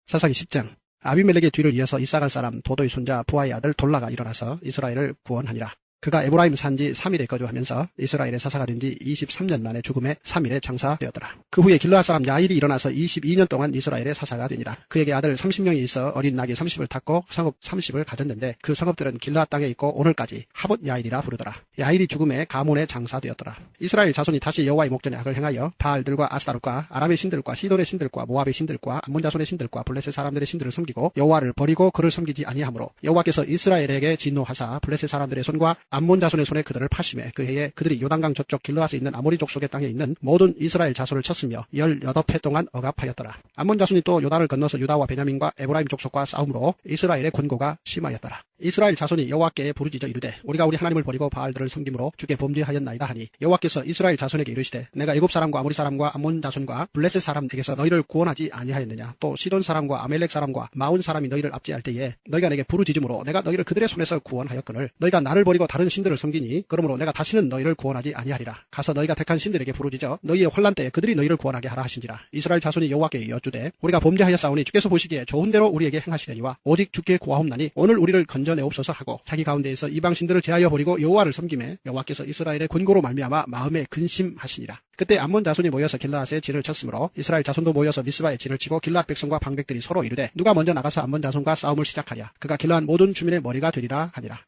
사사기 10장. 아비멜렉의 뒤를 이어서 이사갈 사람 도도의 손자 부하의 아들 돌라가 일어나서 이스라엘을 구원하니라. 그가 에브라임 산지 3일에 거주하면서 이스라엘의 사사가 된 지 23년 만에 죽음에 3일에 장사되었더라. 그 후에 길르앗 사람 야일이 일어나서 22년 동안 이스라엘의 사사가 되니라. 그에게 아들 30명이 있어 어린 나귀 30을 탔고 성읍 30을 가졌는데 그 성읍들은 길르앗 땅에 있고 오늘까지 하봇 야일이라 부르더라. 야일이 죽음에 가문에 장사되었더라. 이스라엘 자손이 다시 여호와의 목전에 악을 행하여 바알들과 아스타롯과 아람의 신들과 시돈의 신들과 모압의 신들과 암몬 자손의 신들과 블레셋 사람들의 신들을 섬기고 여호와를 버리고 그를 섬기지 아니하므로 여호와께서 이스라엘에게 진노하사 블레셋 사람들의 손과 암몬 자손의 손에 그들을 파심해 그 해에 그들이 요단강 저쪽 길르앗에 있는 아모리 족속의 땅에 있는 모든 이스라엘 자손을 쳤으며 18해 동안 억압하였더라. 암몬 자손이 또 요단을 건너서 유다와 베냐민과 에브라임 족속과 싸움으로 이스라엘의 권고가 심하였더라. 이스라엘 자손이 여호와께 부르짖어 이르되 우리가 우리 하나님을 버리고 바알들을 섬김으로 주께 범죄하였나이다 하니 여호와께서 이스라엘 자손에게 이르시되 내가 애굽 사람과 아모리 사람과 암몬 자손과 블레셋 사람에게서 너희를 구원하지 아니하였느냐. 또 시돈 사람과 아멜렉 사람과 마온 사람이 너희를 압제할 때에 너희가 내게 부르짖음으로 내가 너희를 그들의 손에서 구원하였거늘 너희가 나를 버리고 다른 신들을 섬기니 그러므로 내가 다시는 너희를 구원하지 아니하리라. 가서 너희가 택한 신들에게 부르짖어 너희의 환난 때에 그들이 너희를 구원하게 하라 하신지라. 이스라엘 자손이 여호와께 여쭈되 우리가 범죄하였사오니 주께서 보시기에 좋은 대로 우리에게 행하시려니와 오직 주께 구하옵나니 오늘 우리를 건져내옵소서 하고 자기 가운데에서 이방 신들을 제하여 버리고 여호와를 섬김에 여호와께서 이스라엘의 권고로 말미암아 마음에 근심하시니라. 그때 암몬 자손이 모여서 길르앗에 진을 쳤으므로 이스라엘 자손도 모여서 미스바에 진을 치고 길르앗 백성과 방백들이 서로 이르되 누가 먼저 나가서 암몬 자손과 싸움을 시작하랴. 그가 길르앗 모든 주민의 머리가 되리라 하니라.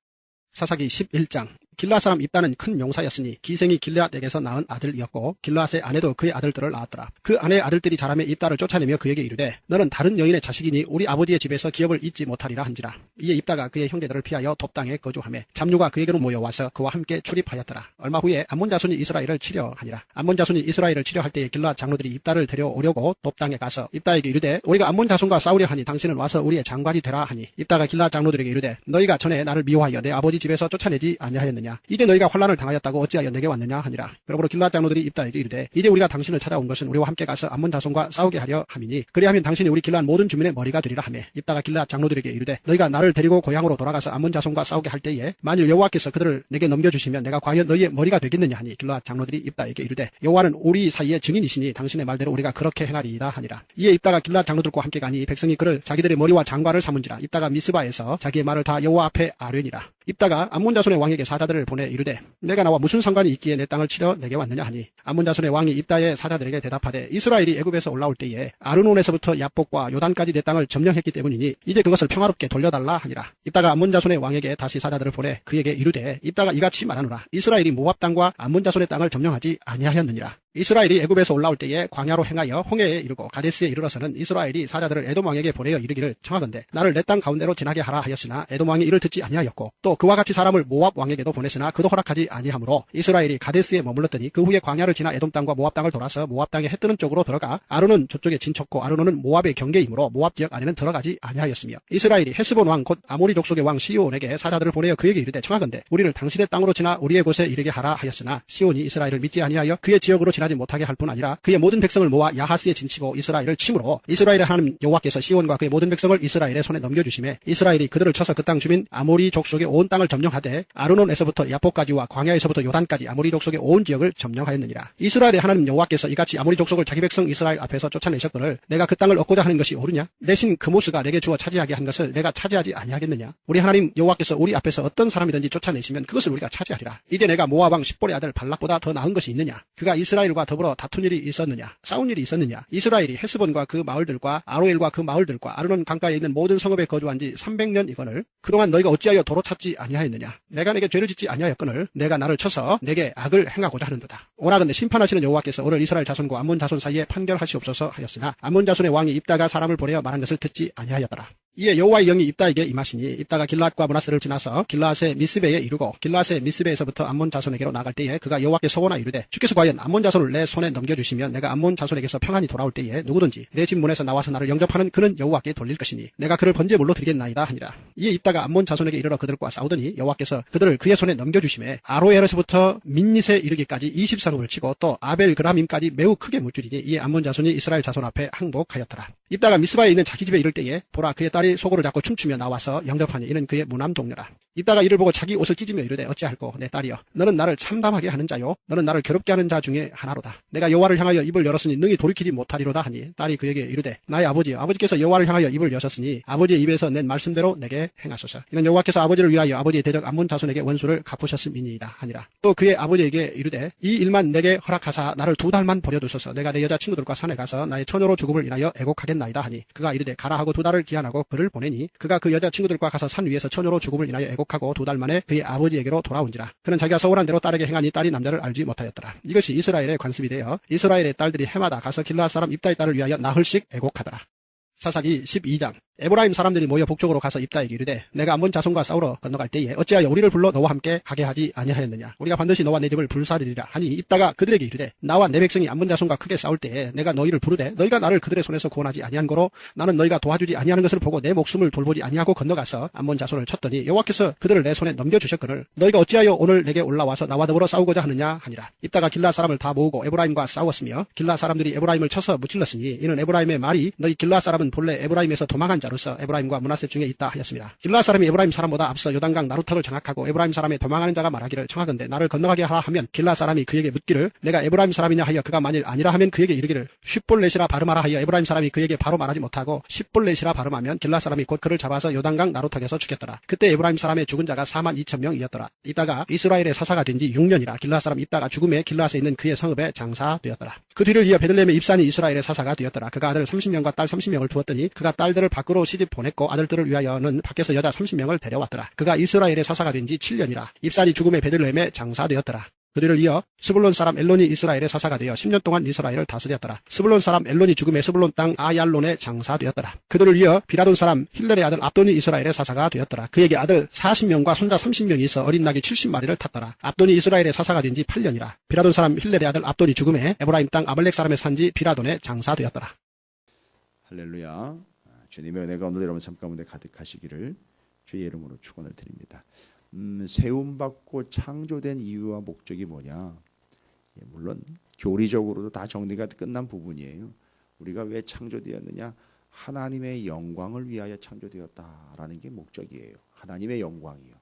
사사기 11장. 길르앗 사람 입다는 큰 용사였으니 기생이 길르앗에게서 낳은 아들이었고 길르앗의 아내도 그의 아들들을 낳았더라. 그 아내의 아들들이 자라매 입다를 쫓아내며 그에게 이르되 너는 다른 여인의 자식이니 우리 아버지의 집에서 기업을 잊지 못하리라 한지라. 이에 입다가 그의 형제들을 피하여 돕당에 거주하며 잡류가 그에게로 모여와서 그와 함께 출입하였더라. 얼마 후에 암몬 자손이 이스라엘을 치려하니라. 암몬 자손이 이스라엘을 치려할 때에 길르앗 장로들이 입다를 데려오려고 돕당에 가서 입다에게 이르되 우리가 암몬 자손과 싸우려 하니 당신은 와서 우리의 장관이 되라 하니 입다가 길르앗 장로들에게 이르되 너희가 전에 나를 미워하여 내 아버지 집에서 쫓아내지 아니하였느냐. 이제 너희가 환난을 당하였다고 어찌하여 내게 왔느냐 하니라. 그러므로 길르앗 장로들이 입다에게 이르되 이제 우리가 당신을 찾아온 것은 우리와 함께 가서 암몬 자손과 싸우게 하려 함이니 그리하면 당신이 우리 길르앗 모든 주민의 머리가 되리라 하며 입다가 길르앗 장로들에게 이르되 너희가 나를 데리고 고향으로 돌아가서 암몬 자손과 싸우게 할 때에 만일 여호와께서 그들을 내게 넘겨주시면 내가 과연 너희의 머리가 되겠느냐 하니 길르앗 장로들이 입다에게 이르되 여호와는 우리 사이에 증인이시니 당신의 말대로 우리가 그렇게 행하리이다 하니라. 이에 입다가 길르앗 장로들과 함께 가니 백성이 그를 자기들의 머리와 장관을 삼은지라. 입다가 미스바에서 자기의 말을 다 여호와 앞에 아뢰니라. 입다가 암몬 자손의 왕에게 사자들을 보내 이르되 내가 나와 무슨 상관이 있기에 내 땅을 치려 내게 왔느냐 하니 암몬 자손의 왕이 입다의 사자들에게 대답하되 이스라엘이 애굽에서 올라올 때에 아르논에서부터 야복과 요단까지 내 땅을 점령했기 때문이니 이제 그것을 평화롭게 돌려달라 하니라. 입다가 암몬 자손의 왕에게 다시 사자들을 보내 그에게 이르되 입다가 이같이 말하노라. 이스라엘이 모압 땅과 암몬 자손의 땅을 점령하지 아니하였느니라. 이스라엘이 애굽에서 올라올 때에 광야로 행하여 홍해에 이르고 가데스에 이르러서는 이스라엘이 사자들을 에돔 왕에게 보내어 이르기를 청하건대 나를 내 땅 가운데로 지나게 하라 하였으나 에돔 왕이 이를 듣지 아니하였고 또 그와 같이 사람을 모압 왕에게도 보냈으나 그도 허락하지 아니하므로 이스라엘이 가데스에 머물렀더니 그 후에 광야를 지나 에돔 땅과 모압 땅을 돌아서 모압 땅의 해뜨는 쪽으로 들어가 아르논 저쪽에 진쳤고 아르논은 모압의 경계이므로 모압 지역 안에는 들어가지 아니하였으며 이스라엘이 헤스본 왕 곧 아모리 족속의 왕 시온에게 사자들을 보내어 그에게 이르되 청하건대 우리를 당신의 땅으로 지나 우리의 곳에 이르게 하라 하였으나 시온이 이스라엘을 믿지 아니하여 그의 지역으로 지나지 못하게 할 뿐 아니라 그의 모든 백성을 모아 야하스에 진치고 이스라엘을 치므로 이스라엘의 하나님 여호와께서 시온과 그의 모든 백성을 이스라엘의 손에 넘겨주심에 이스라엘이 그들을 쳐서 그 땅 주민 아모리 족속의 온 땅을 점령하되 아르논에서부터 야포까지와 광야에서부터 요단까지 아모리 족속의 온 지역을 점령하였느니라. 이스라엘의 하나님 여호와께서 이같이 아모리 족속을 자기 백성 이스라엘 앞에서 쫓아내셨거늘 내가 그 땅을 얻고자 하는 것이 옳으냐? 내 신 그모스가 내게 주어 차지하게 한 것을 내가 차지하지 아니하겠느냐? 우리 하나님 여호와께서 우리 앞에서 어떤 사람이든지 쫓아내시면 그것을 우리가 차지하리라. 이제 내가 모압 왕 십볼의 아들 발락보다 더 나은 것이 있느냐? 그가 이스라엘과 더불어 다툰 일이 있었느냐? 싸운 일이 있었느냐? 이스라엘이 헤스본과 그 마을들과 아로엘과 그 마을들과 아르논 강가에 있는 모든 성읍에 거주한 지 300년이거늘 그동안 너희가 어찌하여 도로 찾지 아니하였느냐? 내가 내게 죄를 짓지 아니하였거늘 내가 나를 쳐서 내게 악을 행하고자 하는도다. 오라건대 심판하시는 여호와께서 오늘 이스라엘 자손과 암몬 자손 사이에 판결하시옵소서 하였으나 암몬 자손의 왕이 입다가 사람을 보내어 말한 것을 듣지 아니하였더라. 이에 여호와의 영이 입다에게 임하시니 입다가 길르앗과 므낫세를 지나서 길르앗의 미스베에 이르고 길르앗의 미스베에서부터 암몬 자손에게로 나갈 때에 그가 여호와께 서원하 이르되 주께서 과연 암몬 자손을 내 손에 넘겨주시면 내가 암몬 자손에게서 평안히 돌아올 때에 누구든지 내 집 문에서 나와서 나를 영접하는 그는 여호와께 돌릴 것이니 내가 그를 번제물로 드리겠나이다 하니라. 이에 입다가 암몬 자손에게 이르러 그들과 싸우더니 여호와께서 그들을 그의 손에 넘겨주심에 아로엘에서부터 민닛에 이르기까지 20상을 치고 또 아벨 그라밈까지 매우 크게 물줄이니 이에 암몬 자손이 이스라엘 자손 앞에 항복하였더라. 입다가 미스바에 있는 자기 집에 이를 때에 보라 그의 딸이 소고를 잡고 춤추며 나와서 영접하니 이는 그의 무남 동료라. 입다가 이를 보고 자기 옷을 찢으며 이르되 어찌할꼬 내 딸이여 너는 나를 참담하게 하는 자요 너는 나를 괴롭게 하는 자 중에 하나로다. 내가 여호와를 향하여 입을 열었으니 능히 돌이키지 못하리로다 하니 딸이 그에게 이르되 나의 아버지여 아버지께서 여호와를 향하여 입을 여셨으니 아버지의 입에서 낸 말씀대로 내게 행하소서. 이는 여호와께서 아버지를 위하여 아버지의 대적 암몬 자손에게 원수를 갚으셨음이니이다 하니라. 또 그의 아버지에게 이르되 이 일만 내게 허락하사 나를 2달만 버려두소서. 내가 내 여자 친구들과 산에 가서 나의 처녀로 죽음을 인하여 애곡하겠나이다 하니 그가 이르되 가라 하고 2달을 기한하고 그를 보내니 그가 그 여자 친구들과 가서 산 위에서 처녀로 죽음을 인하여 애곡하고 2달 만에 그의 아버지에게로 돌아온지라. 그는 자기가 서울한 대로 딸에게 행하니 딸이 남자를 알지 못하였더라. 이것이 이스라엘의 관습이 되어 이스라엘의 딸들이 해마다 가서 길르앗 사람 입다의 딸을 위하여 나흘씩 애곡하더라. 사사기 12장. 에브라임 사람들이 모여 북쪽으로 가서 입다에게 이르되 내가 암몬 자손과 싸우러 건너갈 때에 어찌하여 우리를 불러 너와 함께 가게 하지 아니하였느냐. 우리가 반드시 너와 내 집을 불사르리라 하니 입다가 그들에게 이르되 나와 내 백성이 암몬 자손과 크게 싸울 때에 내가 너희를 부르되 너희가 나를 그들의 손에서 구원하지 아니한 거로 나는 너희가 도와주지 아니하는 것을 보고 내 목숨을 돌보지 아니하고 건너가서 암몬 자손을 쳤더니 여호와께서 그들을 내 손에 넘겨주셨거늘 너희가 어찌하여 오늘 내게 올라와서 나와 더불어 싸우고자 하느냐 하니라. 입다가 길르앗 사람을 다 모으고 에브라임과 싸웠으며 길르앗 사람들이 에브라임을 쳐서 무찔렀으니 이는 에브라임의 말이 너희 길르앗 사람은 본래 에브라임에서 도망한 자로서 에브라임과 므낫세 중에 있다 하였습니다. 길르앗 사람이 에브라임 사람보다 앞서 요단강 나루턱을 장악하고 에브라임 사람의 도망하는 자가 말하기를 청하건대 나를 건너가게 하라 하면 길르앗 사람이 그에게 묻기를 내가 에브라임 사람이냐 하여 그가 만일 아니라 하면 그에게 이르기를 쉿볼렛이라 발음하라 하여 에브라임 사람이 그에게 바로 말하지 못하고 쉿볼렛이라 발음하면 길르앗 사람이 곧 그를 잡아서 요단강 나루턱에서 죽였더라. 그때 에브라임 사람의 죽은 자가 42,000명이었더라. 이다가 이스라엘의 사사가 된 지 6년이라 길르앗 사람 입다가 죽음에 길르앗에 있는 그의 성읍에 장사되었더라. 그 뒤를 이어 베들레헴의 입산이 이스라엘의 사사가 되었더라. 그가 아들 30명과 딸 30명을 두었더니 그가 딸들을 밖으로 시집 보냈고 아들들을 위하여는 밖에서 여자 30명을 데려왔더라. 그가 이스라엘의 사사가 된 지 7년이라. 입산이 죽음의 베들레헴에 장사되었더라. 그 뒤를 이어 스불론 사람 엘론이 이스라엘의 사사가 되어 10년 동안 이스라엘을 다스렸더라. 스불론 사람 엘론이 죽음에 스불론 땅 아얄론에 장사되었더라. 그 뒤를 이어 비라돈 사람 힐렐의 아들 압돈이 이스라엘의 사사가 되었더라. 그에게 아들 40명과 손자 30명이 있어 어린 낙이 70마리를 탔더라. 압돈이 이스라엘의 사사가 된 지 8년이라. 비라돈 사람 힐렐의 아들 압돈이 죽음에 에브라임 땅 아말렉 사람의 산지 비라돈에 장사되었더라. 할렐루야. 주님의 은혜가 오늘 여러분 삶 가운데 가득하시기를 주의 이름으로 축원을 드립니다. 세움받고 창조된 이유와 목적이 뭐냐? 물론 교리적으로도 다 정리가 끝난 부분이에요. 우리가 왜 창조되었느냐? 하나님의 영광을 위하여 창조되었다라는 게 목적이에요. 하나님의 영광이요.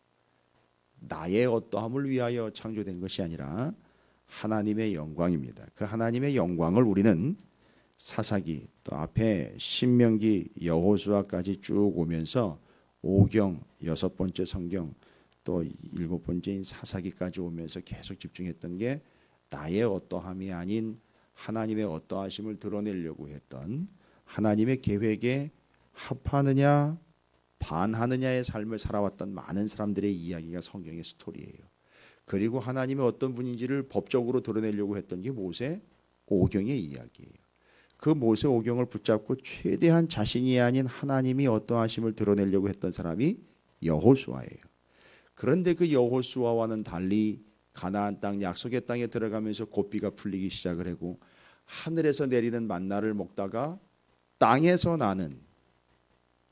나의 어떠함을 위하여 창조된 것이 아니라 하나님의 영광입니다. 그 하나님의 영광을 우리는 사사기 또 앞에 신명기 여호수아까지 쭉 오면서 오경 6번째 성경 또 7번째인 사사기까지 오면서 계속 집중했던 게 나의 어떠함이 아닌 하나님의 어떠하심을 드러내려고 했던 하나님의 계획에 합하느냐 반하느냐의 삶을 살아왔던 많은 사람들의 이야기가 성경의 스토리예요. 그리고 하나님의 어떤 분인지를 법적으로 드러내려고 했던 게 모세 오경의 이야기예요. 그 모세 오경을 붙잡고 최대한 자신이 아닌 하나님이 어떠하심을 드러내려고 했던 사람이 여호수아예요. 그런데 그 여호수아와는 달리 가나안 땅 약속의 땅에 들어가면서 고비가 풀리기 시작을 하고 하늘에서 내리는 만나를 먹다가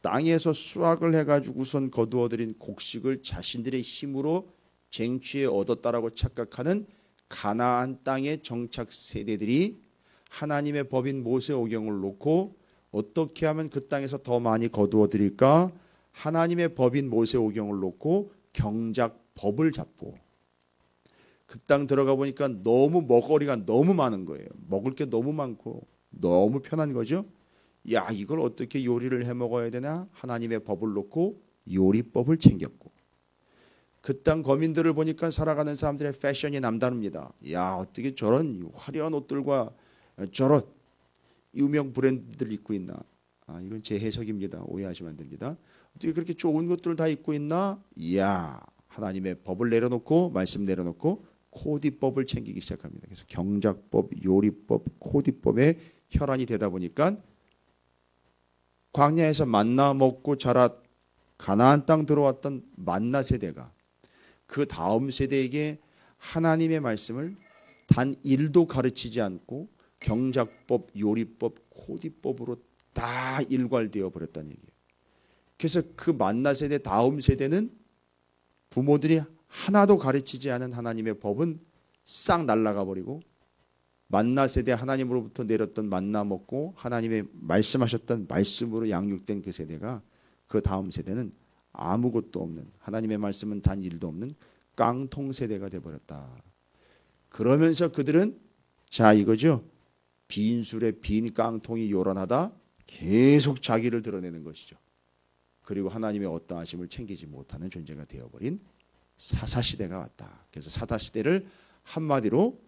땅에서 수확을 해가지고선 거두어들인 곡식을 자신들의 힘으로 쟁취해 얻었다라고 착각하는 가나안 땅의 정착 세대들이 하나님의 법인 모세 오경을 놓고 어떻게 하면 그 땅에서 더 많이 거두어 드릴까? 하나님의 법인 모세 오경을 놓고 경작법을 잡고 그 땅 들어가 보니까 너무 먹거리가 너무 많은 거예요. 먹을 게 너무 많고 너무 편한 거죠. 야, 이걸 어떻게 요리를 해 먹어야 되나? 하나님의 법을 놓고 요리법을 챙겼고 그 땅 거민들을 보니까 살아가는 사람들의 패션이 남다릅니다. 야, 어떻게 저런 화려한 옷들과 저런 유명 브랜드들 입고 있나? 이건 제 해석입니다. 오해하시면 안 됩니다. 어떻게 그렇게 좋은 것들을 다 입고 있나? 이야, 하나님의 법을 내려놓고 말씀 내려놓고 코디법을 챙기기 시작합니다. 그래서 경작법, 요리법, 코디법에 혈안이 되다 보니까 광야에서 만나 먹고 자라 가나안 땅 들어왔던 만나 세대가 그 다음 세대에게 하나님의 말씀을 단 1도 가르치지 않고 경작법, 요리법, 코디법으로 다 일괄되어 버렸다는 얘기예요. 그래서 그 만나 세대 다음 세대는 부모들이 하나도 가르치지 않은 하나님의 법은 싹 날아가 버리고 만나 세대, 하나님으로부터 내렸던 만나 먹고 하나님의 말씀하셨던 말씀으로 양육된 그 세대가 그 다음 세대는 아무것도 없는, 하나님의 말씀은 단 1도 없는 깡통 세대가 돼버렸다. 그러면서 그들은 자 이거죠. 빈 술에 빈 깡통이 요란하다 계속 자기를 드러내는 것이죠. 그리고 하나님의 어떠하심을 챙기지 못하는 존재가 되어버린 사사시대가 왔다. 그래서 사사시대를 한마디로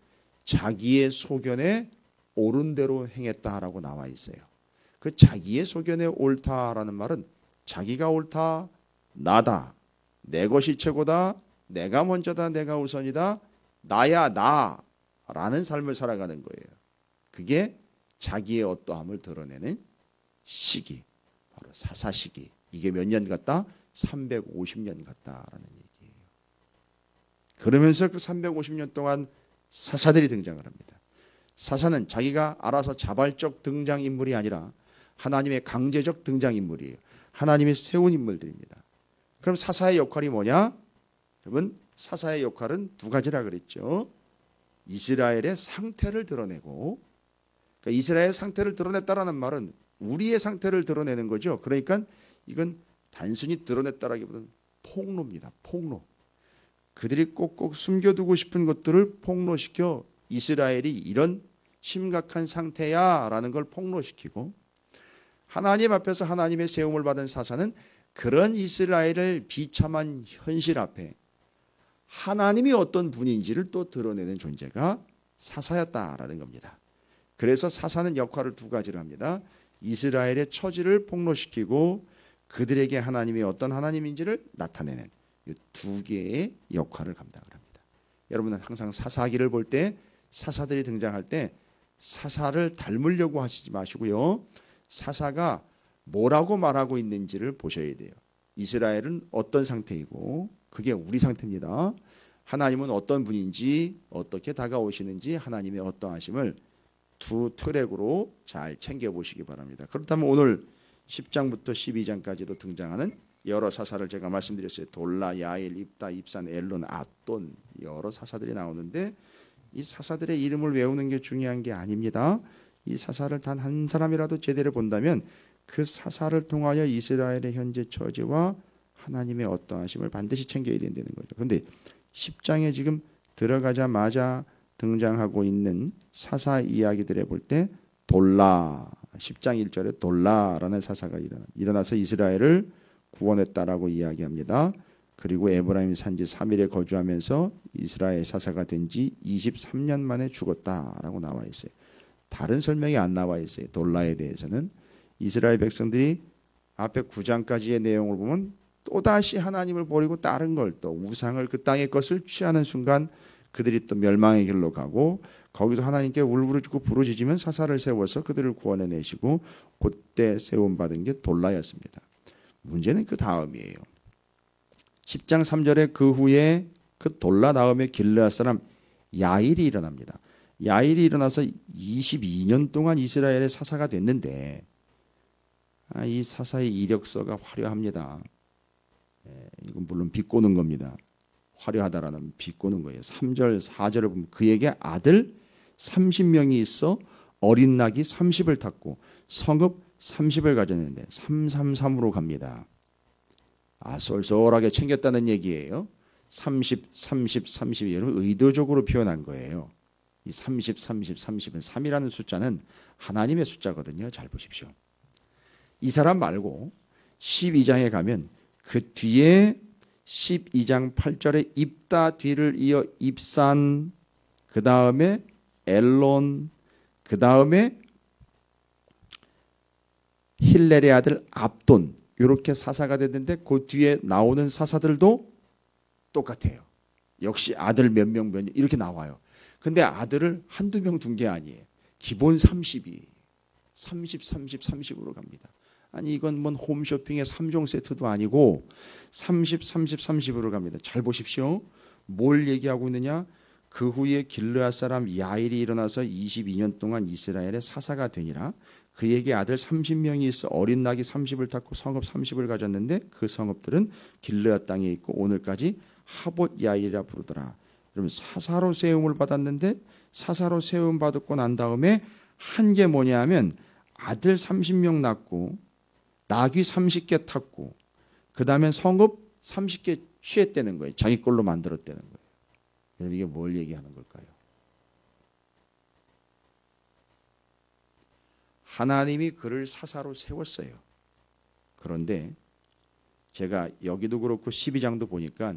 자기의 소견에 옳은 대로 행했다라고 나와 있어요. 그 자기의 소견에 옳다라는 말은 자기가 옳다, 나다, 내 것이 최고다, 내가 먼저다, 내가 우선이다, 나야 나라는 삶을 살아가는 거예요. 그게 자기의 어떠함을 드러내는 시기, 바로 사사시기. 이게 몇 년 같다? 350년 같다라는 얘기예요. 그러면서 그 350년 동안 사사들이 등장을 합니다. 사사는 자기가 알아서 자발적 등장인물이 아니라 하나님의 강제적 등장인물이에요. 하나님이 세운 인물들입니다. 그럼 사사의 역할이 뭐냐? 여러분, 사사의 역할은 두 가지라 그랬죠. 이스라엘의 상태를 드러내고, 그러니까 이스라엘의 상태를 드러냈다라는 말은 우리의 상태를 드러내는 거죠. 그러니까 이건 단순히 드러냈다라기보다는 폭로입니다. 폭로. 그들이 꼭꼭 숨겨두고 싶은 것들을 폭로시켜 이스라엘이 이런 심각한 상태야 라는 걸 폭로시키고, 하나님 앞에서 하나님의 세움을 받은 사사는 그런 이스라엘을 비참한 현실 앞에 하나님이 어떤 분인지를 또 드러내는 존재가 사사였다라는 겁니다. 그래서 사사는 역할을 두 가지를 합니다. 이스라엘의 처지를 폭로시키고 그들에게 하나님이 어떤 하나님인지를 나타내는 이 두 개의 역할을 감당을 합니다. 여러분은 항상 사사기를 볼 때, 사사들이 등장할 때 사사를 닮으려고 하시지 마시고요. 사사가 뭐라고 말하고 있는지를 보셔야 돼요. 이스라엘은 어떤 상태이고 그게 우리 상태입니다. 하나님은 어떤 분인지, 어떻게 다가오시는지, 하나님의 어떠하심을 두 트랙으로 잘 챙겨보시기 바랍니다. 그렇다면 오늘 10장부터 12장까지도 등장하는 여러 사사를 제가 말씀드렸어요. 돌라, 야일, 입다, 입산, 엘론, 아돈, 여러 사사들이 나오는데 이 사사들의 이름을 외우는 게 중요한 게 아닙니다. 이 사사를 단 한 사람이라도 제대로 본다면 그 사사를 통하여 이스라엘의 현재 처지와 하나님의 어떠하심을 반드시 챙겨야 된다는 거죠. 그런데 10장에 지금 들어가자마자 등장하고 있는 사사 이야기들에 볼 때 돌라, 10장 1절에 돌라라는 사사가 일어나서 이스라엘을 구원했다라고 이야기합니다. 그리고 에브라임 산지 3일에 거주하면서 이스라엘 사사가 된 지 23년 만에 죽었다라고 나와 있어요. 다른 설명이 안 나와 있어요. 돌라에 대해서는. 이스라엘 백성들이 앞에 9장까지의 내용을 보면 또다시 하나님을 버리고 다른 걸, 또 우상을, 그 땅의 것을 취하는 순간 그들이 또 멸망의 길로 가고, 거기서 하나님께 울부짖고 부르짖으면 사사를 세워서 그들을 구원해내시고 그때 세움받은 게 돌라였습니다. 문제는 그 다음이에요. 10장 3절에 그 후에 그 돌라 다음에 길르앗 사람 야일이 일어납니다. 야일이 일어나서 22년 동안 이스라엘의 사사가 됐는데 이 사사의 이력서가 화려합니다. 이건 물론 비꼬는 겁니다. 화려하다라는 비꼬는 거예요. 3절 4절을 보면 그에게 아들 30명이 있어 어린 낙이 30을 탔고 성읍 30을 가졌는데 333으로 갑니다. 쏠쏠하게 챙겼다는 얘기예요. 30, 30, 30을 의도적으로 표현한 거예요. 이 30, 30, 30은 3이라는 숫자는 하나님의 숫자거든요. 잘 보십시오. 이 사람 말고 12장에 가면 그 뒤에 12장 8절에 입다 뒤를 이어 입산, 그 다음에 엘론, 그 다음에 힐렐의 아들 압돈, 이렇게 사사가 됐는데 그 뒤에 나오는 사사들도 똑같아요. 역시 아들 몇 명 이렇게 나와요. 근데 아들을 한두 명 둔 게 아니에요. 기본 30이 30, 30, 30으로 갑니다. 아니 이건 뭔 홈쇼핑의 3종 세트도 아니고 30, 30, 30으로 갑니다. 잘 보십시오. 뭘 얘기하고 있느냐? 그 후에 길르앗 사람 야일이 일어나서 22년 동안 이스라엘의 사사가 되니라. 그에게 아들 30명이 있어 어린 낙이 30을 탔고 성읍 30을 가졌는데 그 성읍들은 길르앗 땅에 있고 오늘까지 하봇 야일이라 부르더라. 여러분 사사로 세움을 받았는데 사사로 세움 받고 난 다음에 한 게 뭐냐면 아들 30명 낳고 나귀 30개 탔고 그 다음에 성읍 30개 취했다는 거예요. 자기 걸로 만들었다는 거예요. 여러분 이게 뭘 얘기하는 걸까요? 하나님이 그를 사사로 세웠어요. 그런데 제가 여기도 그렇고 12장도 보니까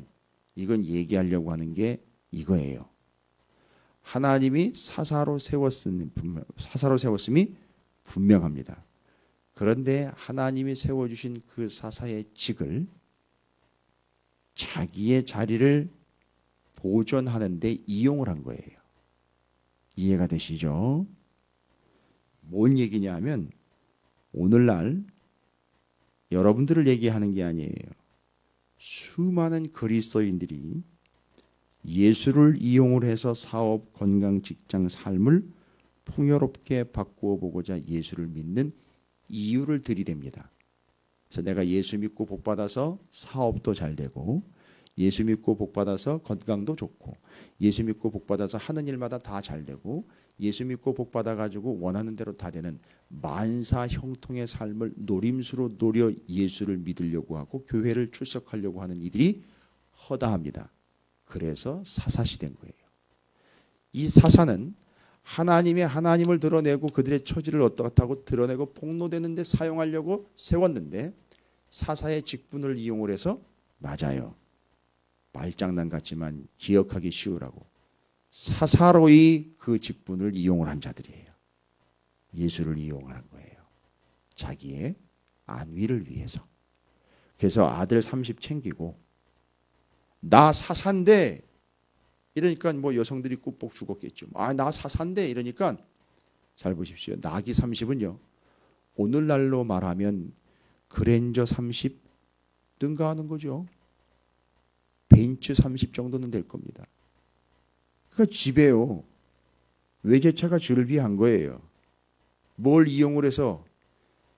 이건 얘기하려고 하는 게 이거예요. 하나님이 사사로 세웠음이 분명합니다. 그런데 하나님이 세워주신 그 사사의 직을 자기의 자리를 보존하는 데 이용을 한 거예요. 이해가 되시죠? 뭔 얘기냐 하면 오늘날 여러분들을 얘기하는 게 아니에요. 수많은 그리스도인들이 예수를 이용을 해서 사업, 건강, 직장, 삶을 풍요롭게 바꾸어 보고자 예수를 믿는 이유를 들이댑니다. 그래서 내가 예수 믿고 복 받아서 사업도 잘 되고 예수 믿고 복 받아서 건강도 좋고 예수 믿고 복 받아서 하는 일마다 다 잘 되고 예수 믿고 복 받아 가지고 원하는 대로 다 되는 만사 형통의 삶을 노림수로 노려 예수를 믿으려고 하고 교회를 출석하려고 하는 이들이 허다합니다. 그래서 사사시 된 거예요. 이 사사는 하나님의 하나님을 드러내고 그들의 처지를 어떻다고 드러내고 폭로되는 데 사용하려고 세웠는데 사사의 직분을 이용을 해서 맞아요. 말장난 같지만 기억하기 쉬우라고 사사로이 그 직분을 이용을 한 자들이에요. 예수를 이용한 거예요. 자기의 안위를 위해서. 그래서 아들 30 챙기고 나 사사인데 이러니까 뭐 여성들이 꾹뻑 죽었겠죠. 나 사사인데 이러니까 잘 보십시오. 나귀 30은요. 오늘날로 말하면 그랜저 30 능가하는 거죠. 벤츠 30 정도는 될 겁니다. 그러니까 집에요. 외제차가 즐비한 거예요. 뭘 이용을 해서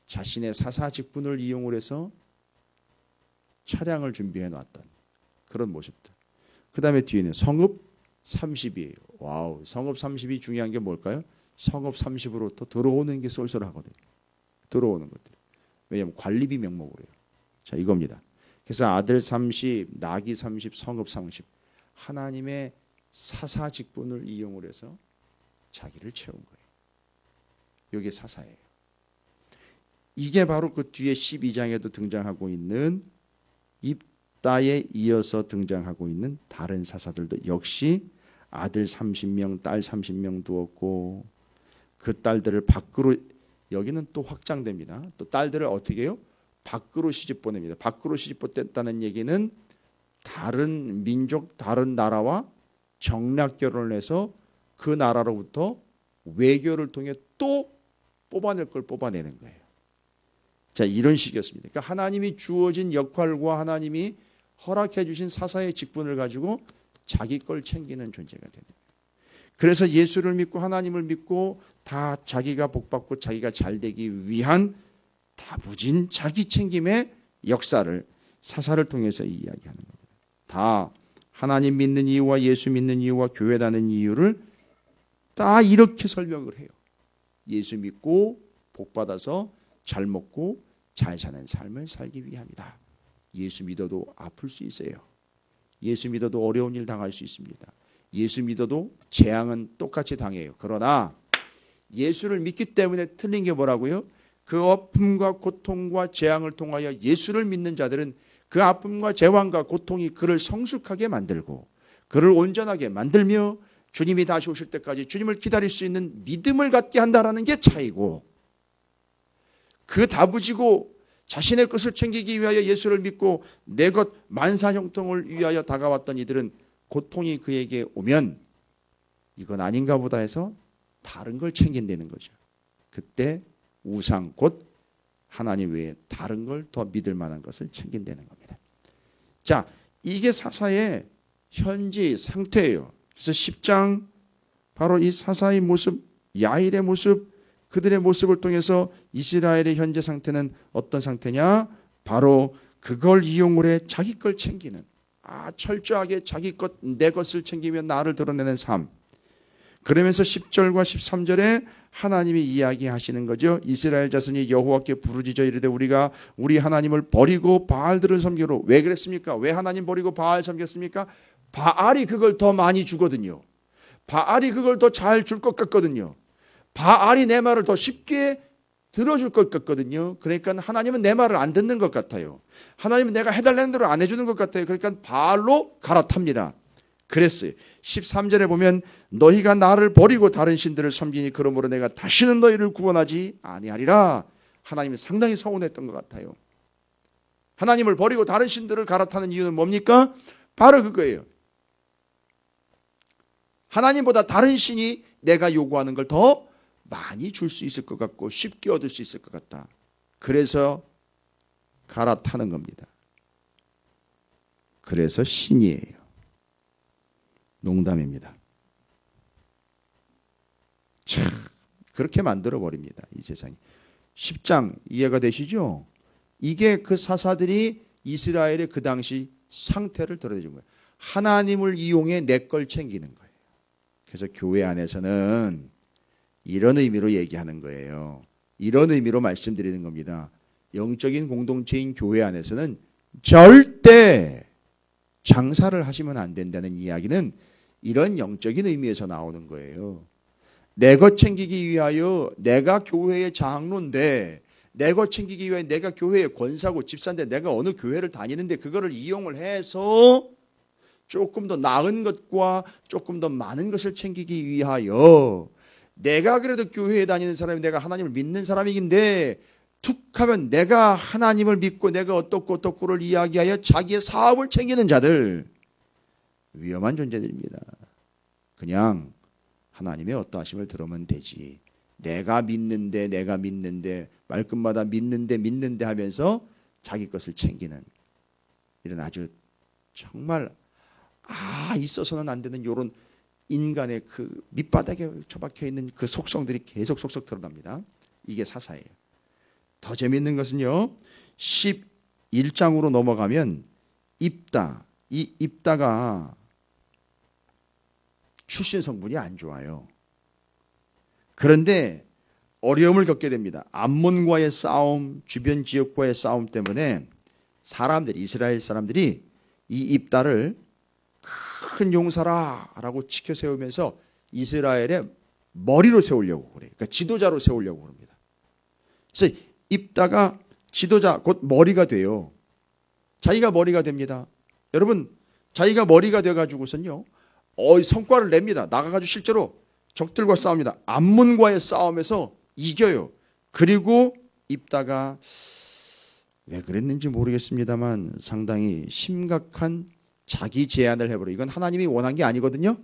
자신의 사사 직분을 이용을 해서 차량을 준비해 놨던 그런 모습들. 그 다음에 뒤에는 성읍 30이에요. 와우, 성읍 30이 중요한 게 뭘까요? 성읍 30으로부터 들어오는 게 쏠쏠하거든요. 들어오는 것들. 왜냐하면 관리비 명목으로 해요. 자, 이겁니다. 그래서 아들 30, 나귀 30, 성읍 30. 하나님의 사사 직분을 이용을 해서 자기를 채운 거예요. 이게 사사예요. 이게 바로 그 뒤에 12장에도 등장하고 있는 입다에 이어서 등장하고 있는 다른 사사들도 역시 아들 30명, 딸 30명 두었고 그 딸들을 밖으로 여기는 또 확장됩니다. 또 딸들을 어떻게 해요? 밖으로 시집 보냅니다. 밖으로 시집 보냈다는 얘기는 다른 민족, 다른 나라와 정략 결혼을 해서 그 나라로부터 외교를 통해 또 뽑아낼 걸 뽑아내는 거예요. 자, 이런 식이었습니다. 그러니까 하나님이 주어진 역할과 하나님이 허락해 주신 사사의 직분을 가지고 자기 걸 챙기는 존재가 되는 거예요. 그래서 예수를 믿고 하나님을 믿고 다 자기가 복받고 자기가 잘되기 위한 다부진 자기 챙김의 역사를 사사를 통해서 이야기하는 겁니다. 다 하나님 믿는 이유와 예수 믿는 이유와 교회 다니는 이유를 다 이렇게 설명을 해요. 예수 믿고 복받아서 잘 먹고 잘 사는 삶을 살기 위함이다. 예수 믿어도 아플 수 있어요. 예수 믿어도 어려운 일 당할 수 있습니다. 예수 믿어도 재앙은 똑같이 당해요. 그러나 예수를 믿기 때문에 틀린 게 뭐라고요? 그 아픔과 고통과 재앙을 통하여 예수를 믿는 자들은 그 아픔과 재앙과 고통이 그를 성숙하게 만들고 그를 온전하게 만들며 주님이 다시 오실 때까지 주님을 기다릴 수 있는 믿음을 갖게 한다는 게 차이고, 그 다부지고 자신의 것을 챙기기 위하여 예수를 믿고 내 것 만사형통을 위하여 다가왔던 이들은 고통이 그에게 오면 이건 아닌가 보다 해서 다른 걸 챙긴다는 거죠. 그때 우상 곧 하나님 외에 다른 걸 더 믿을 만한 것을 챙긴다는 겁니다. 자, 이게 사사의 현지 상태예요. 그래서 10장 바로 이 사사의 모습, 야일의 모습, 그들의 모습을 통해서 이스라엘의 현재 상태는 어떤 상태냐? 바로 그걸 이용을 해 자기 걸 챙기는, 철저하게 자기 것, 내 것을 챙기며 나를 드러내는 삶. 그러면서 10절과 13절에 하나님이 이야기하시는 거죠. 이스라엘 자손이 여호와께 부르짖어 이르되 우리가 우리 하나님을 버리고 바알들을 섬기로. 왜 그랬습니까? 왜 하나님 버리고 바알 섬겼습니까? 바알이 그걸 더 많이 주거든요. 바알이 그걸 더 잘 줄 것 같거든요. 바알이 내 말을 더 쉽게 들어줄 것 같거든요. 그러니까 하나님은 내 말을 안 듣는 것 같아요. 하나님은 내가 해달라는 대로 안 해주는 것 같아요. 그러니까 바알로 갈아탑니다. 그랬어요. 13절에 보면 너희가 나를 버리고 다른 신들을 섬기니 그러므로 내가 다시는 너희를 구원하지 아니하리라. 하나님은 상당히 서운했던 것 같아요. 하나님을 버리고 다른 신들을 갈아타는 이유는 뭡니까? 바로 그거예요. 하나님보다 다른 신이 내가 요구하는 걸 더 많이 줄 수 있을 것 같고 쉽게 얻을 수 있을 것 같다. 그래서 갈아타는 겁니다. 그래서 신이에요. 농담입니다. 참 그렇게 만들어버립니다. 이 세상이. 10장 이해가 되시죠? 이게 그 사사들이 이스라엘의 그 당시 상태를 드러내준 거예요. 하나님을 이용해 내 걸 챙기는 거예요. 그래서 교회 안에서는 이런 의미로 얘기하는 거예요. 이런 의미로 말씀드리는 겁니다. 영적인 공동체인 교회 안에서는 절대 장사를 하시면 안 된다는 이야기는 이런 영적인 의미에서 나오는 거예요. 내 것 챙기기 위하여 내가 교회의 장로인데 내 것 챙기기 위하여 내가 교회의 권사고 집사인데 내가 어느 교회를 다니는데 그거를 이용을 해서 조금 더 나은 것과 조금 더 많은 것을 챙기기 위하여 내가 그래도 교회에 다니는 사람이 내가 하나님을 믿는 사람이긴데 툭 하면 내가 하나님을 믿고 내가 어떻고를 이야기하여 자기의 사업을 챙기는 자들 위험한 존재들입니다. 그냥 하나님의 어떠하심을 들으면 되지. 내가 믿는데 말끝마다 믿는데 하면서 자기 것을 챙기는 이런 아주 정말 있어서는 안 되는 이런 인간의 그 밑바닥에 처박혀 있는 그 속성들이 계속 속속 드러납니다. 이게 사사예요. 더 재미있는 것은요. 11장으로 넘어가면 입다. 이 입다가 출신 성분이 안 좋아요. 그런데 어려움을 겪게 됩니다. 암몬과의 싸움, 주변 지역과의 싸움 때문에 이스라엘 사람들이 이 입다를 큰 용사라라고 치켜 세우면서 이스라엘의 머리로 세우려고 그래요. 그러니까 지도자로 세우려고 합니다. 그래서 입다가 지도자 곧 머리가 돼요. 자기가 머리가 됩니다. 여러분 자기가 머리가 돼가지고선요 성과를 냅니다. 나가가지고 실제로 적들과 싸웁니다. 암몬과의 싸움에서 이겨요. 그리고 입다가 왜 그랬는지 모르겠습니다만 상당히 심각한 자기 제안을 해버려. 이건 하나님이 원한 게 아니거든요.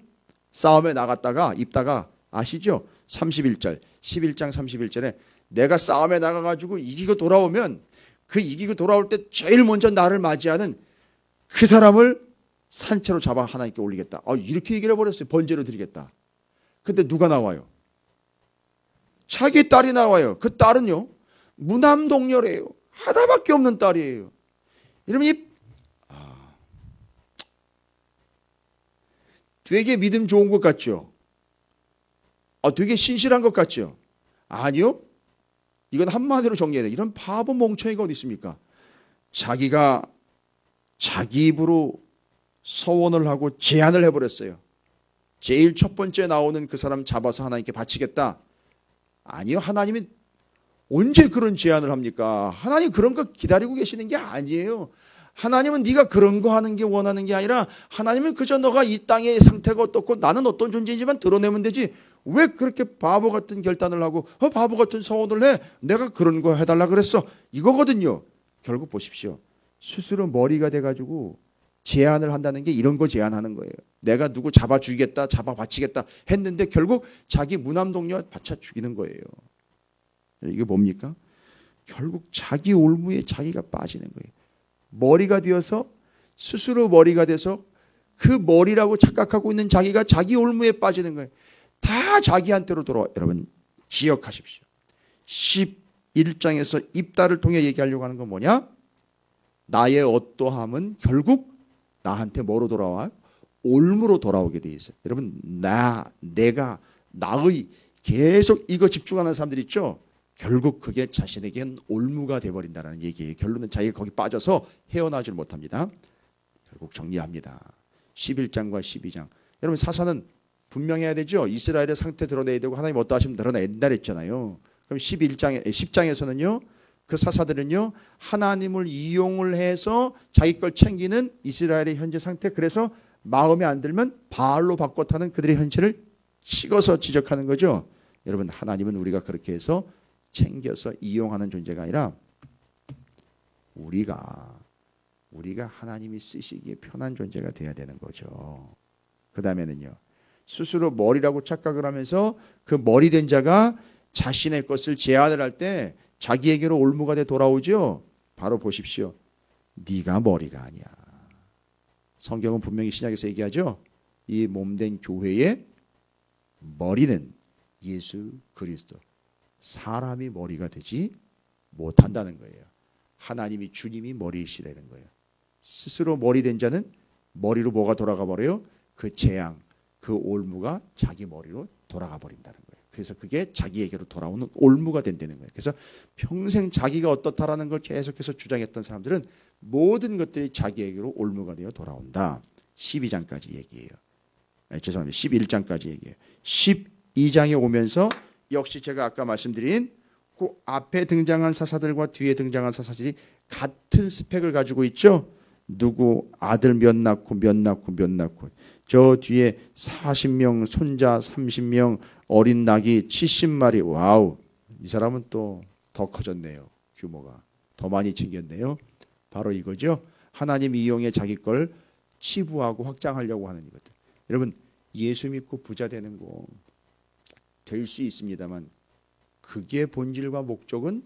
싸움에 나갔다가 입다가 아시죠? 31절 11장 31절에 내가 싸움에 나가가지고 이기고 돌아오면 그 이기고 돌아올 때 제일 먼저 나를 맞이하는 그 사람을 산채로 잡아 하나님께 올리겠다. 이렇게 얘기를 해버렸어요. 번제로 드리겠다. 근데 누가 나와요? 자기 딸이 나와요. 그 딸은요 무남동녀래요. 하나밖에 없는 딸이에요. 이러면 되게 믿음 좋은 것 같죠? 되게 신실한 것 같죠? 아니요. 이건 한마디로 정리해야 돼. 이런 바보 멍청이가 어디 있습니까? 자기가 자기 입으로 서원을 하고 제안을 해버렸어요. 제일 첫 번째 나오는 그 사람 잡아서 하나님께 바치겠다. 아니요. 하나님이 언제 그런 제안을 합니까? 하나님 그런 거 기다리고 계시는 게 아니에요. 하나님은 네가 그런 거 하는 게 원하는 게 아니라 하나님은 그저 너가 이 땅의 상태가 어떻고 나는 어떤 존재인지만 드러내면 되지 왜 그렇게 바보 같은 결단을 하고 바보 같은 서원을 해? 내가 그런 거 해달라 그랬어. 이거거든요. 결국 보십시오. 스스로 머리가 돼가지고 제안을 한다는 게 이런 거 제안하는 거예요. 내가 누구 잡아 죽이겠다, 잡아 바치겠다 했는데 결국 자기 무남동녀 바쳐 죽이는 거예요. 이게 뭡니까? 결국 자기 올무에 자기가 빠지는 거예요. 머리가 되어서 스스로 머리가 돼서 그 머리라고 착각하고 있는 자기가 자기 올무에 빠지는 거예요. 다 자기한테로 돌아와. 여러분 기억하십시오. 11장에서 입다를 통해 얘기하려고 하는 건 뭐냐? 나의 어떠함은 결국 나한테 뭐로 돌아와? 올무로 돌아오게 돼 있어요. 여러분 내가 나의 계속 이거 집중하는 사람들 있죠. 결국 그게 자신에겐 올무가 돼버린다는 얘기예요. 결론은 자기가 거기 빠져서 헤어나질 못합니다. 결국 정리합니다. 11장과 12장. 여러분 사사는 분명해야 되죠. 이스라엘의 상태 드러내야 되고 하나님 어떠하시면 드러낸다 했잖아요. 그럼 10장에서는요. 그 사사들은요. 하나님을 이용을 해서 자기 걸 챙기는 이스라엘의 현재 상태. 그래서 마음에 안 들면 바알로 바꿔 타는 그들의 현실을 찍어서 지적하는 거죠. 여러분 하나님은 우리가 그렇게 해서 챙겨서 이용하는 존재가 아니라 우리가 하나님이 쓰시기에 편한 존재가 돼야 되는 거죠. 그 다음에는요. 스스로 머리라고 착각을 하면서 그 머리 된 자가 자신의 것을 제안을 할 때 자기에게로 올무가 돼 돌아오죠. 바로 보십시오. 네가 머리가 아니야. 성경은 분명히 신약에서 얘기하죠. 이 몸된 교회의 머리는 예수 그리스도. 사람이 머리가 되지 못한다는 거예요. 하나님이 주님이 머리이시라는 거예요. 스스로 머리 된 자는 머리로 뭐가 돌아가 버려요? 그 재앙, 그 올무가 자기 머리로 돌아가 버린다는 거예요. 그래서 그게 자기에게로 돌아오는 올무가 된다는 거예요. 그래서 평생 자기가 어떻다라는 걸 계속해서 주장했던 사람들은 모든 것들이 자기에게로 올무가 되어 돌아온다. 12장까지 얘기해요. 죄송합니다. 11장까지 얘기해요. 12장에 오면서 역시 제가 아까 말씀드린 그 앞에 등장한 사사들과 뒤에 등장한 사사들이 같은 스펙을 가지고 있죠. 누구 아들 몇 낳고 저 뒤에 40명 손자 30명 어린 낙이 70마리. 와우, 이 사람은 또 더 커졌네요. 규모가 더 많이 챙겼네요. 바로 이거죠. 하나님 이용해 자기 걸 치부하고 확장하려고 하는 이것들. 여러분 예수 믿고 부자 되는 거 될 수 있습니다만 그게 본질과 목적은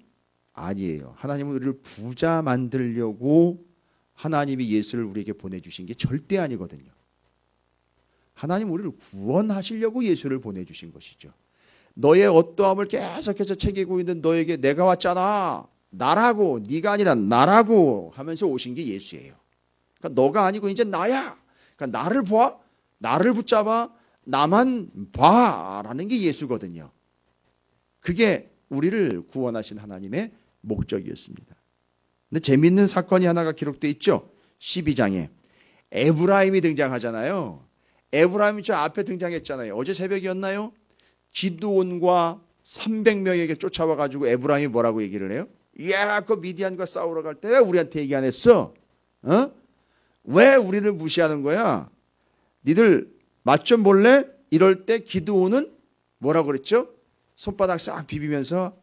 아니에요. 하나님은 우리를 부자 만들려고 하나님이 예수를 우리에게 보내주신 게 절대 아니거든요. 하나님 우리를 구원하시려고 예수를 보내주신 것이죠. 너의 어떠함을 계속해서 챙기고 있는 너에게 내가 왔잖아. 나라고, 네가 아니라 나라고 하면서 오신 게 예수예요. 그러니까 너가 아니고 이제 나야. 그러니까 나를 봐. 나를 붙잡아. 나만 봐라는 게 예수거든요. 그게 우리를 구원하신 하나님의 목적이었습니다. 근데 재밌는 사건이 하나가 기록되어 있죠. 12장에 에브라임이 등장하잖아요. 에브라임이 저 앞에 등장했잖아요. 어제 새벽이었나요? 기드온과 300명에게 쫓아와가지고 에브라임이 뭐라고 얘기를 해요? 야, 그 미디안과 싸우러 갈 때 왜 우리한테 얘기 안 했어? 왜 우리를 무시하는 거야? 니들 맛 좀 볼래? 이럴 때 기드온은 뭐라고 그랬죠? 손바닥 싹 비비면서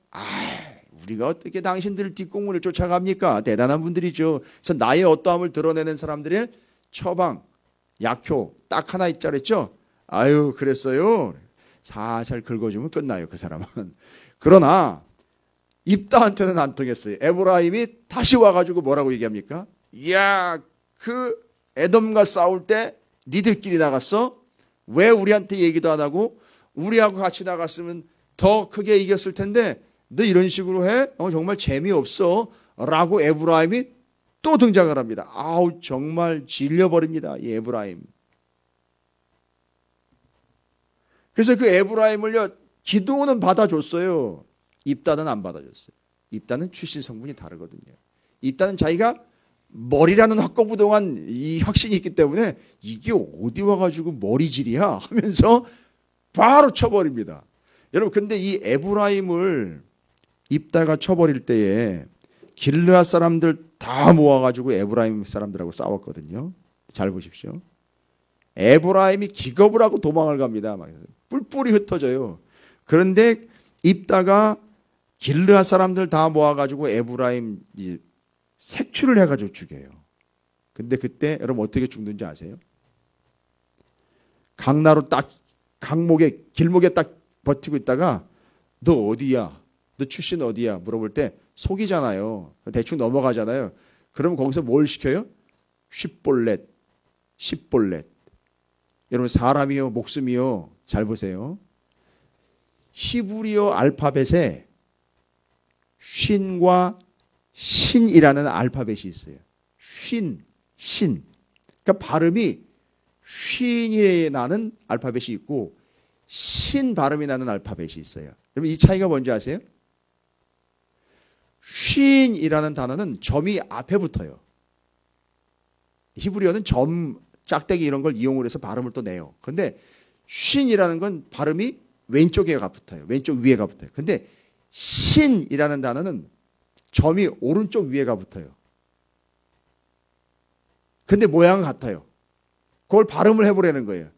우리가 어떻게 당신들 뒷공문을 쫓아갑니까? 대단한 분들이죠. 그래서 나의 어떠함을 드러내는 사람들의 처방, 약효 딱 하나 있자 그랬죠? 아유 그랬어요. 살살 긁어주면 끝나요. 그 사람은. 그러나 입다한테는 안 통했어요. 에브라임이 다시 와가지고 뭐라고 얘기합니까? 야, 그 에돔과 싸울 때 니들끼리 나갔어? 왜 우리한테 얘기도 안 하고 우리하고 같이 나갔으면 더 크게 이겼을 텐데 너 이런 식으로 해? 정말 재미없어. 라고 에브라임이 또 등장을 합니다. 아우 정말 질려버립니다. 이 에브라임. 그래서 그 에브라임을요 기드온은 받아줬어요. 입다는 안 받아줬어요. 입다는 출신 성분이 다르거든요. 입다는 자기가 머리라는 확고부동한 이 확신이 있기 때문에 이게 어디 와가지고 머리질이야 하면서 바로 쳐버립니다. 여러분 근데 이 에브라임을 입다가 쳐버릴 때에 길르앗 사람들 다 모아가지고 에브라임 사람들하고 싸웠거든요. 잘 보십시오. 에브라임이 기겁을 하고 도망을 갑니다. 막 뿔뿔이 흩어져요. 그런데 입다가 길르앗 사람들 다 모아가지고 에브라임 색출을 해가지고 죽여요. 근데 그때 여러분 어떻게 죽는지 아세요? 강나루 딱 길목에 딱 버티고 있다가 너 어디야? 너 출신 어디야? 물어볼 때 속이잖아요. 대충 넘어가잖아요. 그러면 거기서 뭘 시켜요? 쉽볼렛. 여러분 사람이요 목숨이요 잘 보세요. 히브리어 알파벳에 쉰과 신이라는 알파벳이 있어요. 신. 그러니까 발음이 쉰이 나는 알파벳이 있고 신 발음이 나는 알파벳이 있어요. 여러분 이 차이가 뭔지 아세요? 쉰이라는 단어는 점이 앞에 붙어요. 히브리어는 점, 짝대기 이런 걸 이용을 해서 발음을 또 내요. 근데 쉰이라는 건 발음이 왼쪽에가 붙어요. 왼쪽 위에가 붙어요. 근데 신이라는 단어는 점이 오른쪽 위에가 붙어요. 근데 모양은 같아요. 그걸 발음을 해보라는 거예요.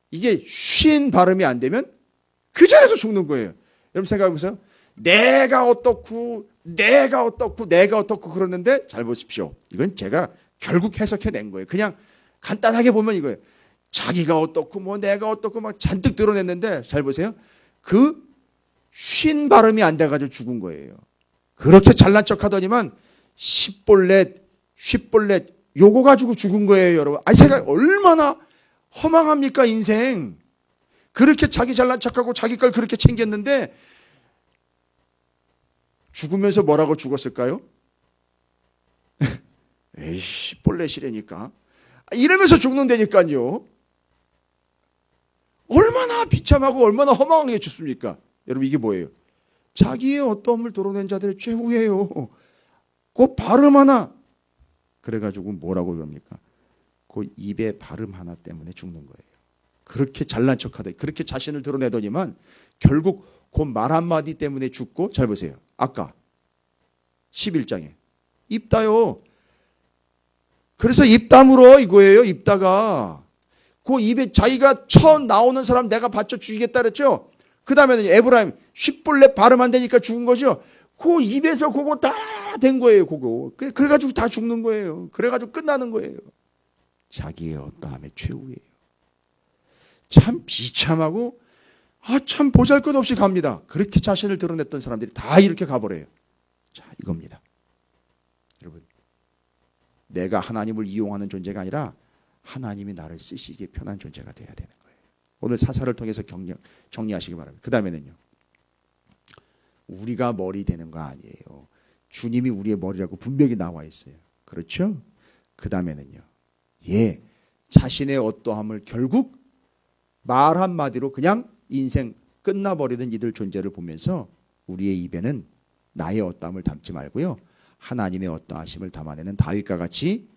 이게 쉰 발음이 안 되면 그 자리에서 죽는 거예요. 여러분 생각해보세요. 내가 어떻고 그러는데 잘 보십시오. 이건 제가 결국 해석해낸 거예요. 그냥 간단하게 보면 이거예요. 자기가 어떻고 뭐 내가 어떻고 막 잔뜩 드러냈는데 잘 보세요. 그 쉰 발음이 안 돼가지고 죽은 거예요. 그렇게 잘난 척하더니만 십볼렛, 쉿볼렛 요거 가지고 죽은 거예요, 여러분. 아니 생각 얼마나 허망합니까 인생. 그렇게 자기 잘난 척하고 자기 걸 그렇게 챙겼는데 죽으면서 뭐라고 죽었을까요? 에이 쉿볼렛이라니까. 이러면서 죽는다니까요. 얼마나 비참하고 얼마나 허망하게 죽습니까? 여러분 이게 뭐예요? 자기의 어떠함을 드러낸 자들의 최후예요. 그 발음 하나. 그래가지고 뭐라고 그럽니까? 그 입의 발음 하나 때문에 죽는 거예요. 그렇게 잘난 척하다. 그렇게 자신을 드러내더니만 결국 그 말 한마디 때문에 죽고 잘 보세요. 아까 11장에 입다요. 그래서 입담으로 이거예요. 입다가. 그 입에 자기가 처음 나오는 사람 내가 받쳐 죽이겠다 그랬죠. 그 다음에는 에브라임 쉿볼렛 발음 안 되니까 죽은 거죠. 그 입에서 그거 다 된 거예요. 그거. 그래가지고 다 죽는 거예요. 그래가지고 끝나는 거예요. 자기의 어떠함의 최후예요. 참 비참하고 참 보잘것없이 갑니다. 그렇게 자신을 드러냈던 사람들이 다 이렇게 가버려요. 자 이겁니다. 여러분 내가 하나님을 이용하는 존재가 아니라 하나님이 나를 쓰시기에 편한 존재가 돼야 되는 거예요. 오늘 사사를 통해서 정리하시기 바랍니다. 그 다음에는요. 우리가 머리 되는 거 아니에요. 주님이 우리의 머리라고 분명히 나와 있어요. 그렇죠? 그 다음에는요. 자신의 어떠함을 결국 말 한마디로 그냥 인생 끝나버리는 이들 존재를 보면서 우리의 입에는 나의 어떠함을 담지 말고요. 하나님의 어떠하심을 담아내는 다윗과 같이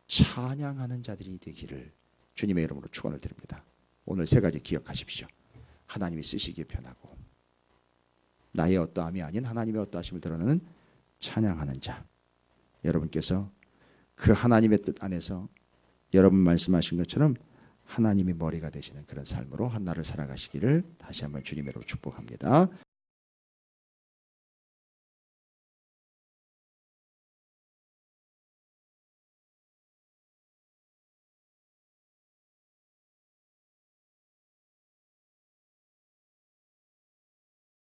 찬양하는 자들이 되기를 주님의 이름으로 축원을 드립니다. 오늘 세 가지 기억하십시오. 하나님이 쓰시기에 편하고 나의 어떠함이 아닌 하나님의 어떠하심을 드러내는 찬양하는 자. 여러분께서 그 하나님의 뜻 안에서 여러분 말씀하신 것처럼 하나님이 머리가 되시는 그런 삶으로 한 날을 살아가시기를 다시 한번 주님으로 축복합니다.